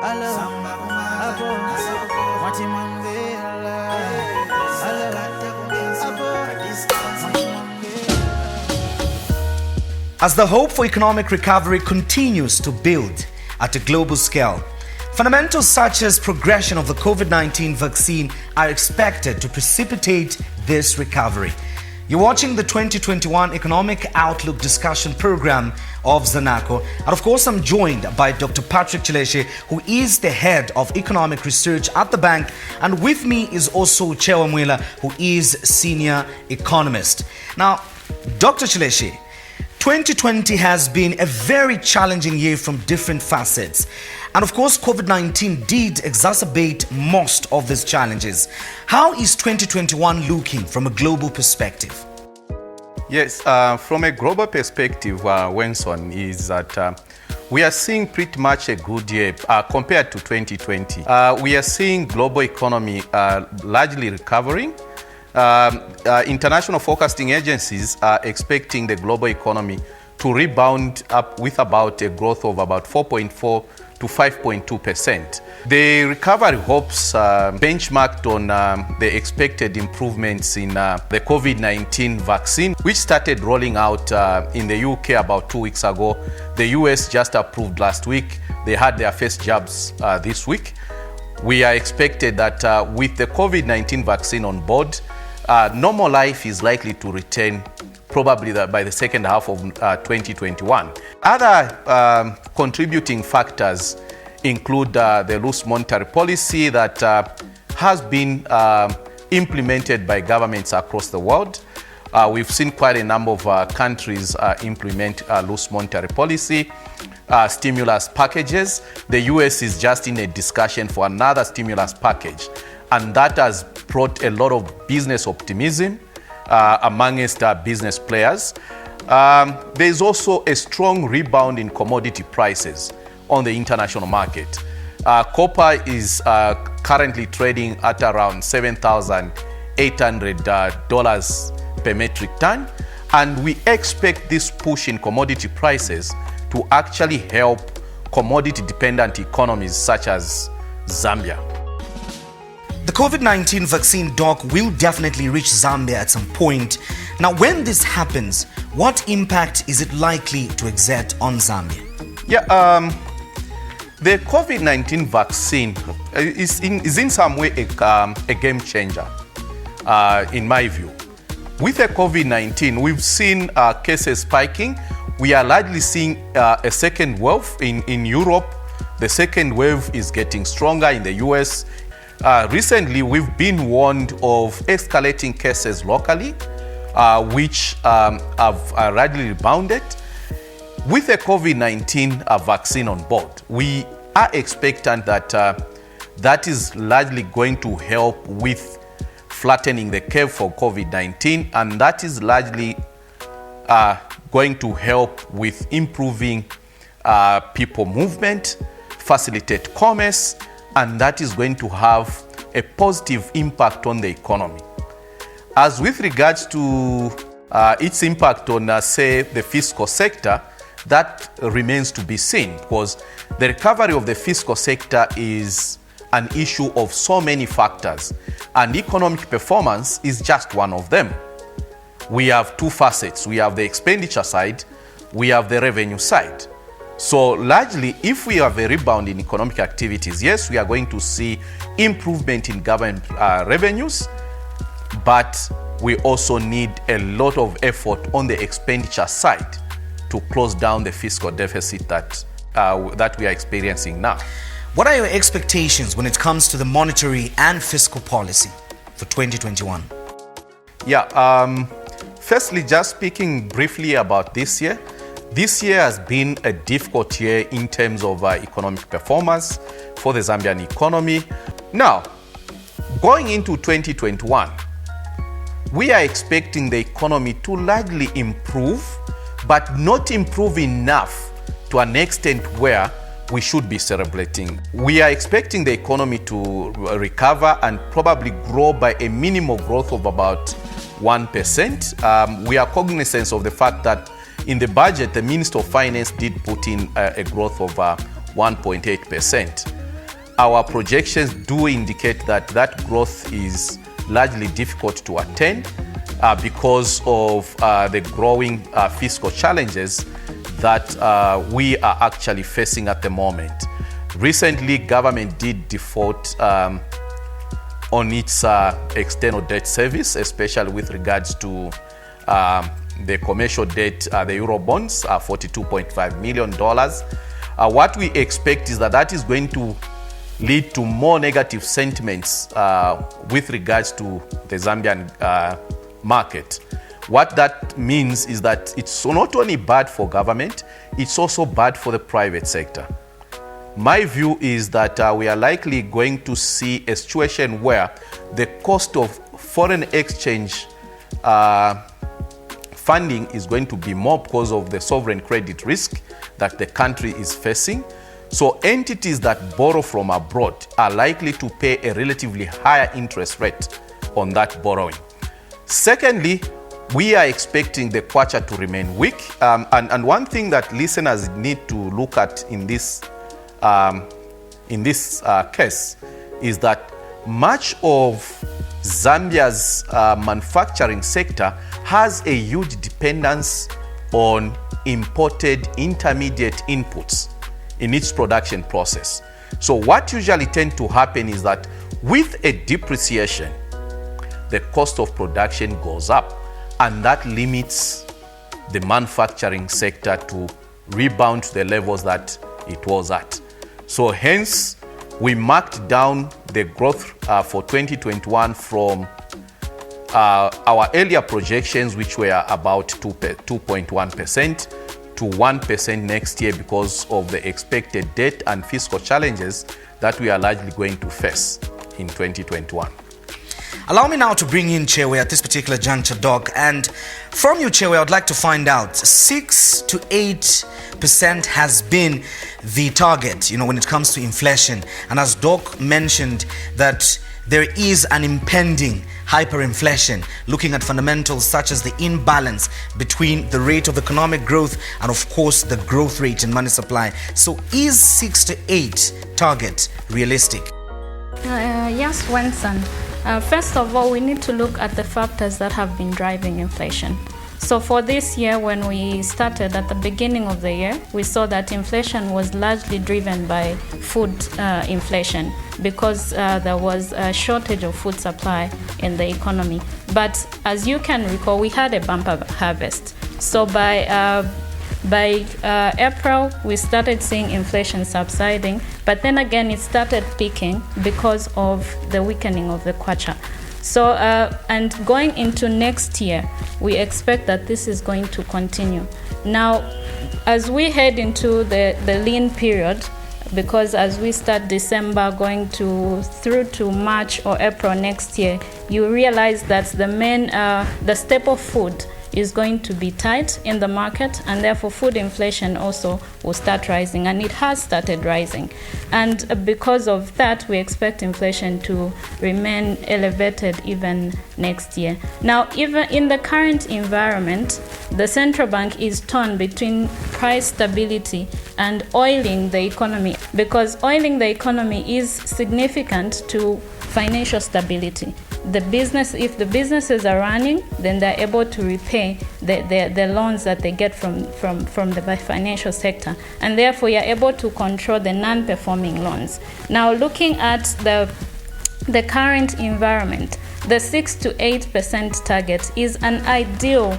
As the hope for economic recovery continues to build at a global scale, fundamentals such as progression of the COVID-19 vaccine are expected to precipitate this recovery. You're watching the 2021 Economic Outlook discussion program of Zanaco. And of course, I'm joined by Dr. Patrick Chileshe, who is the head of economic research at the bank. And with me is also Chewa Mwela, who is senior economist. Now, Dr. Chileshe, 2020 has been a very challenging year from different facets. And of course, COVID-19 did exacerbate most of these challenges. How is 2021 looking from a global perspective? Yes, from a global perspective, Wenson, is that we are seeing pretty much a good year compared to 2020. We are seeing global economy largely recovering. International forecasting agencies are expecting the global economy to rebound up with about a growth of about 4.4 to 5.2%. The recovery hopes benchmarked on the expected improvements in the COVID-19 vaccine, which started rolling out in the UK about 2 weeks ago. The US just approved last week. They had their first jabs this week. We are expected that with the COVID-19 vaccine on board, normal life is likely to return probably by the second half of 2021. Other contributing factors include the loose monetary policy that has been implemented by governments across the world. We've seen quite a number of countries implement loose monetary policy, stimulus packages. The US is just in a discussion for another stimulus package, and that has brought a lot of business optimism amongst business players. There's also a strong rebound in commodity prices on the international market. Copper is currently trading at around $7,800 per metric ton, and we expect this push in commodity prices to actually help commodity-dependent economies such as Zambia. The COVID-19 vaccine, Doc, will definitely reach Zambia at some point. Now, when this happens, what impact is it likely to exert on Zambia? Yeah, the COVID-19 vaccine is in some way a game changer, in my view. With the COVID-19, we've seen cases spiking. We are largely seeing a second wave in Europe. The second wave is getting stronger in the US. Recently, we've been warned of escalating cases locally, which have rapidly rebounded. With the COVID-19 vaccine on board, we are expectant that that is largely going to help with flattening the curve for COVID-19, and that is largely going to help with improving people movement, facilitate commerce, and that is going to have a positive impact on the economy. As with regards to its impact on, say, the fiscal sector, that remains to be seen, because the recovery of the fiscal sector is an issue of so many factors, and economic performance is just one of them. We have two facets. We have the expenditure side, we have the revenue side. So largely, if we have a rebound in economic activities, yes, we are going to see improvement in government revenues, but we also need a lot of effort on the expenditure side to close down the fiscal deficit that we are experiencing now. What are your expectations when it comes to the monetary and fiscal policy for 2021? Yeah, firstly, just speaking briefly about this year. This year has been a difficult year in terms of economic performance for the Zambian economy. Now, going into 2021, we are expecting the economy to largely improve, but not improve enough to an extent where we should be celebrating. We are expecting the economy to recover and probably grow by a minimal growth of about 1%. We are cognizant of the fact that in the budget, the Minister of Finance did put in a growth of 1.8%. our projections do indicate that that growth is largely difficult to attain because of the growing fiscal challenges that we are actually facing at the moment. Recently, government did default on its external debt service, especially with regards to the commercial debt, the Euro bonds, $42.5 million. What we expect is that that is going to lead to more negative sentiments with regards to the Zambian market. What that means is that it's not only bad for government, it's also bad for the private sector. My view is that we are likely going to see a situation where the cost of foreign exchange funding is going to be more because of the sovereign credit risk that the country is facing. So entities that borrow from abroad are likely to pay a relatively higher interest rate on that borrowing. Secondly, we are expecting the kwacha to remain weak. And one thing that listeners need to look at in this case is that much of Zambia's manufacturing sector has a huge dependence on imported intermediate inputs in its production process. So what usually tends to happen is that with a depreciation, the cost of production goes up, and that limits the manufacturing sector to rebound to the levels that it was at. So hence, we marked down the growth for 2021 from our earlier projections, which were about 2.1% to 1% next year because of the expected debt and fiscal challenges that we are largely going to face in 2021. Allow me now to bring in Chewe at this particular juncture, Doc. And from you, Chewe, I would like to find out 6 to 8% has been the target, when it comes to inflation. And as Doc mentioned, that there is an impending hyperinflation, looking at fundamentals such as the imbalance between the rate of economic growth and, of course, the growth rate in money supply. So is 6 to 8 target realistic? Yes, Winston. First of all, we need to look at the factors that have been driving inflation. So for this year, when we started at the beginning of the year, we saw that inflation was largely driven by food inflation because there was a shortage of food supply in the economy. But as you can recall, we had a bumper harvest. So by April, we started seeing inflation subsiding, but then again, it started peaking because of the weakening of the kwacha. So, and going into next year, we expect that this is going to continue. Now, as we head into the lean period, because as we start December going through to March or April next year, you realize that the staple food is going to be tight in the market, and therefore food inflation also will start rising, and it has started rising. And because of that, we expect inflation to remain elevated even next year. Now, even in the current environment, the central bank is torn between price stability and oiling the economy, because oiling the economy is significant to financial stability. If the businesses are running, then they're able to repay the loans that they get from the financial sector, and therefore you're able to control the non-performing loans. Now, looking at the current environment, the 6 to 8% target is an ideal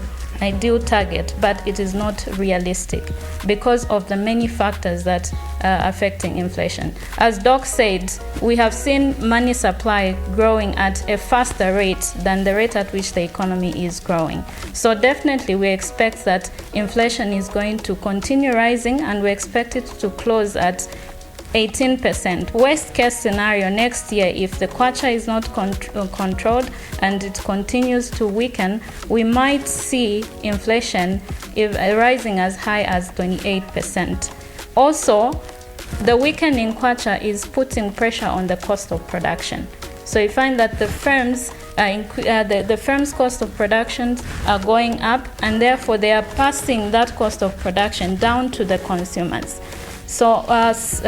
target, but it is not realistic because of the many factors that are affecting inflation. As Doc said, we have seen money supply growing at a faster rate than the rate at which the economy is growing. So definitely we expect that inflation is going to continue rising, and we expect it to close at 18%. Worst case scenario next year, if the kwacha is not controlled and it continues to weaken, we might see inflation rising as high as 28%. Also, the weakening kwacha is putting pressure on the cost of production. So you find that the firms' cost of production are going up, and therefore they are passing that cost of production down to the consumers. So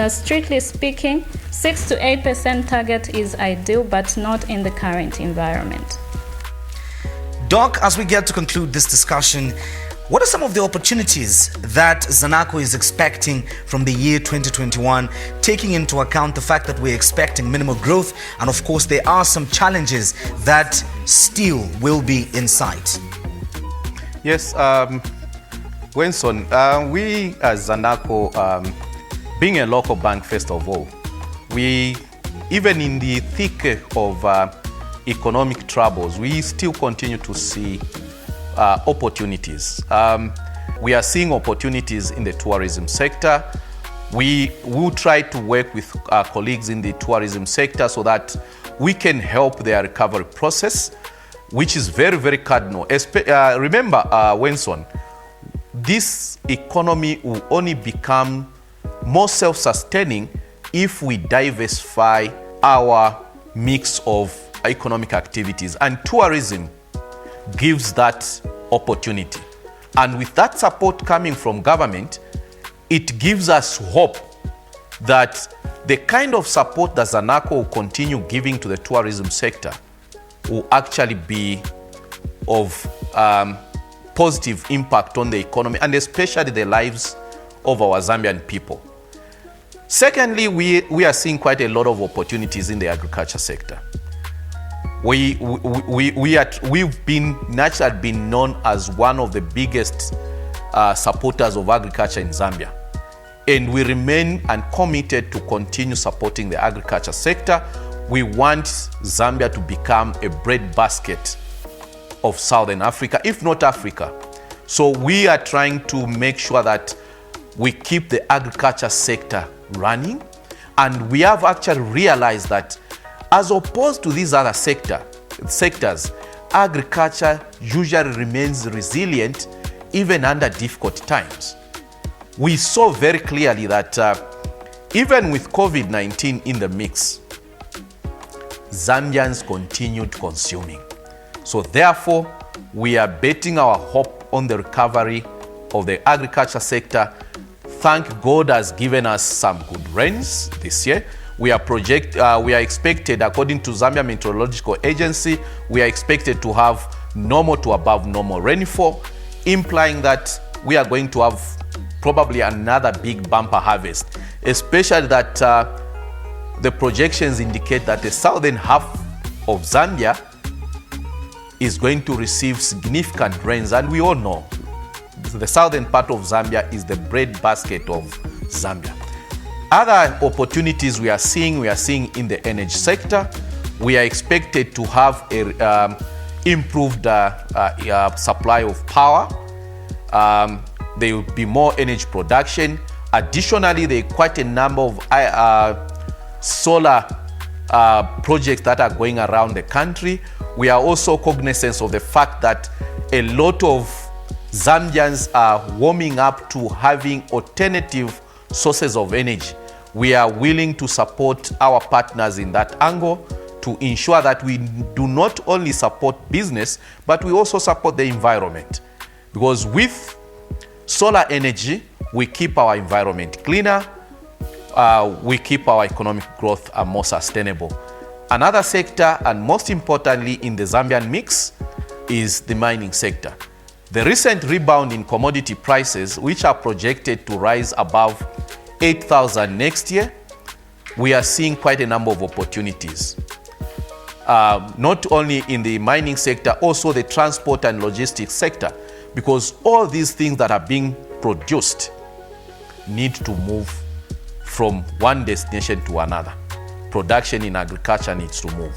strictly speaking, 6 to 8% target is ideal, but not in the current environment. Doc, as we get to conclude this discussion, what are some of the opportunities that Zanaco is expecting from the year 2021, taking into account the fact that we're expecting minimal growth, and of course there are some challenges that still will be in sight? Yes, Wenson, we as Zanaco, being a local bank, first of all, we, even in the thick of economic troubles, we still continue to see opportunities. We are seeing opportunities in the tourism sector. We will try to work with our colleagues in the tourism sector so that we can help their recovery process, which is very, very cardinal. Remember, Wenson, this economy will only become more self-sustaining if we diversify our mix of economic activities, and tourism gives that opportunity. And with that support coming from government, it gives us hope that the kind of support that Zanaco will continue giving to the tourism sector will actually be of positive impact on the economy and especially the lives of our Zambian people. Secondly, we are seeing quite a lot of opportunities in the agriculture sector. We've been naturally been known as one of the biggest supporters of agriculture in Zambia, and we remain committed to continue supporting the agriculture sector. We want Zambia to become a breadbasket of Southern Africa, if not Africa. So we are trying to make sure that we keep the agriculture sector running, and we have actually realized that as opposed to these other sectors, agriculture usually remains resilient even under difficult times. We saw very clearly that even with COVID-19 in the mix, Zambians continued consuming. So therefore, we are betting our hope on the recovery of the agriculture sector. Thank God has given us some good rains this year. We are expected, according to Zambia Meteorological Agency, we are expected to have normal to above normal rainfall, implying that we are going to have probably another big bumper harvest, especially that the projections indicate that the southern half of Zambia is going to receive significant rains, and we all know the southern part of Zambia is the breadbasket of Zambia. Other opportunities we are seeing in the energy sector. We are expected to have a improved supply of power. There will be more energy production. Additionally, there are quite a number of solar projects that are going around the country. We are also cognizant of the fact that a lot of Zambians are warming up to having alternative sources of energy. We are willing to support our partners in that angle to ensure that we do not only support business, but we also support the environment. Because with solar energy, we keep our environment cleaner, we keep our economic growth more sustainable. Another sector, and most importantly in the Zambian mix, is the mining sector. The recent rebound in commodity prices, which are projected to rise above 8,000 next year, we are seeing quite a number of opportunities. Not only in the mining sector, also the transport and logistics sector, because all these things that are being produced need to move from one destination to another. Production in agriculture needs to move.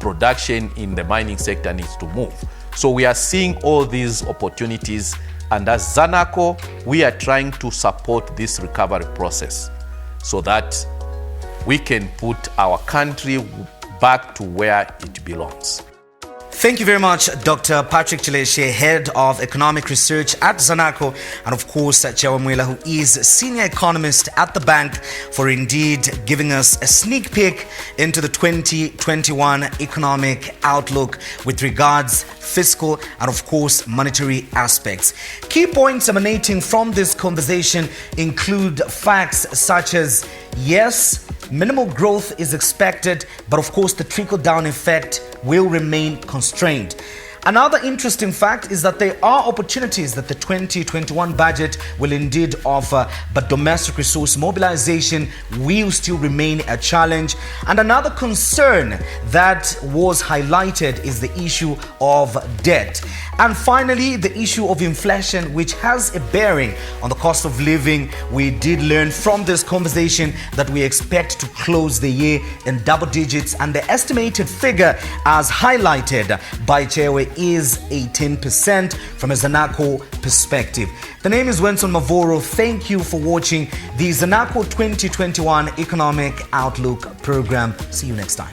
Production in the mining sector needs to move. So we are seeing all these opportunities, and as Zanaco, we are trying to support this recovery process so that we can put our country back to where it belongs. Thank you very much, Dr. Patrick Chileshe, Head of Economic Research at Zanaco, and of course, Chewa Mwela, who is Senior Economist at the bank, for indeed giving us a sneak peek into the 2021 economic outlook with regards fiscal and of course monetary aspects. Key points emanating from this conversation include facts such as, yes, minimal growth is expected, but of course the trickle-down effect will remain constrained. Another interesting fact is that there are opportunities that the 2021 budget will indeed offer, but domestic resource mobilization will still remain a challenge. And another concern that was highlighted is the issue of debt. And finally, the issue of inflation, which has a bearing on the cost of living. We did learn from this conversation that we expect to close the year in double digits, and the estimated figure, as highlighted by Chewe, is 18% from a Zanaco perspective. The name is Wenson Mavoro. Thank you for watching the Zanaco 2021 Economic Outlook program. See you next time.